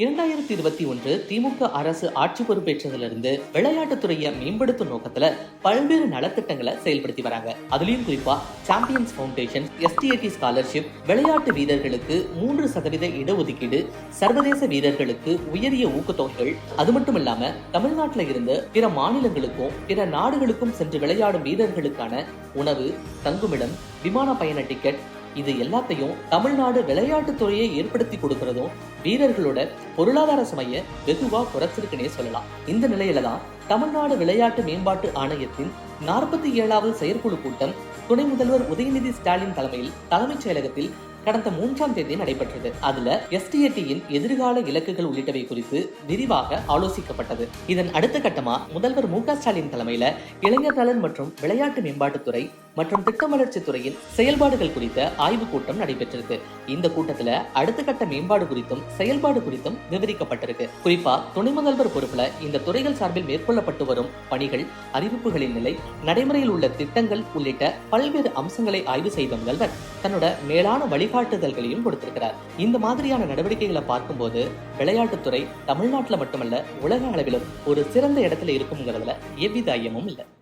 2021 திமுக அரசு ஆட்சி பொறுப்பேற்றதிலிருந்து விளையாட்டுத்துறையை மேம்படுத்தும் நோக்கத்துல பல்வேறு நலத்திட்டங்களை செயல்படுத்தி வராங்க. அதுலயும் குறிப்பா சாம்பியன்ஸ் பவுண்டேஷன், STAT ஸ்காலர்ஷிப், விளையாட்டு வீரர்களுக்கு 3% இடஒதுக்கீடு, சர்வதேச வீரர்களுக்கு உயரிய ஊக்கத்தொகைகள், அது மட்டும் இல்லாம தமிழ்நாட்டில இருந்து பிற மாநிலங்களுக்கும் பிற நாடுகளுக்கும் சென்று விளையாடும் வீரர்களுக்கான உணவு, தங்குமிடம், விமான பயண டிக்கெட், இது எல்லாத்தையும் தமிழ்நாடு விளையாட்டுத்துறையை ஏற்படுத்தி கொடுக்கிறதும் வீரர்களோட பொருளாதார சுமையை வெகுவா குறைச்சிருக்குன்னே சொல்லலாம். இந்த நிலையில தான் தமிழ்நாடு விளையாட்டு மேம்பாட்டு ஆணையத்தின் 47வது செயற்குழு கூட்டம் துணை முதல்வர் உதயநிதி ஸ்டாலின் தலைமையில் தலைமைச் செயலகத்தில் கடந்த 3ஆம் தேதி நடைபெற்றது. அதுல STAT-யின் எதிர்கால இலக்குகள் உள்ளிட்டவை குறித்து விரிவாக ஆலோசிக்கப்பட்டது. இதன் அடுத்த கட்டமா முதல்வர் மு.க. ஸ்டாலின் தலைமையில இளைஞர் நலன் மற்றும் விளையாட்டு மேம்பாட்டுத்துறை மற்றும் திட்ட வளர்ச்சித் துறையின் செயல்பாடுகள் குறித்த ஆய்வுக் கூட்டம் நடைபெற்றிருக்கு. இந்த கூட்டத்துல அடுத்த கட்ட மேம்பாடு குறித்தும் செயல்பாடு குறித்தும் விவரிக்கப்பட்டிருக்கு. குறிப்பா துணை முதல்வர் பொறுப்புல இந்த துறைகள் சார்பில் மேற்கொள்ளப்பட்டு வரும் பணிகள், அறிவிப்புகளின் நிலை, நடைமுறையில் உள்ள திட்டங்கள் உள்ளிட்ட பல்வேறு அம்சங்களை ஆய்வு செய்த முதல்வர் தன்னோட மேலான வழிகாட்டுதல்களையும் கொடுத்திருக்கிறார். இந்த மாதிரியான நடவடிக்கைகளை பார்க்கும்போது விளையாட்டுத்துறை தமிழ்நாட்டில் மட்டுமல்ல உலக அளவிலும் ஒரு சிறந்த இடத்துல இருக்குங்கிறதுல எவ்வித ஐயமும் இல்லை.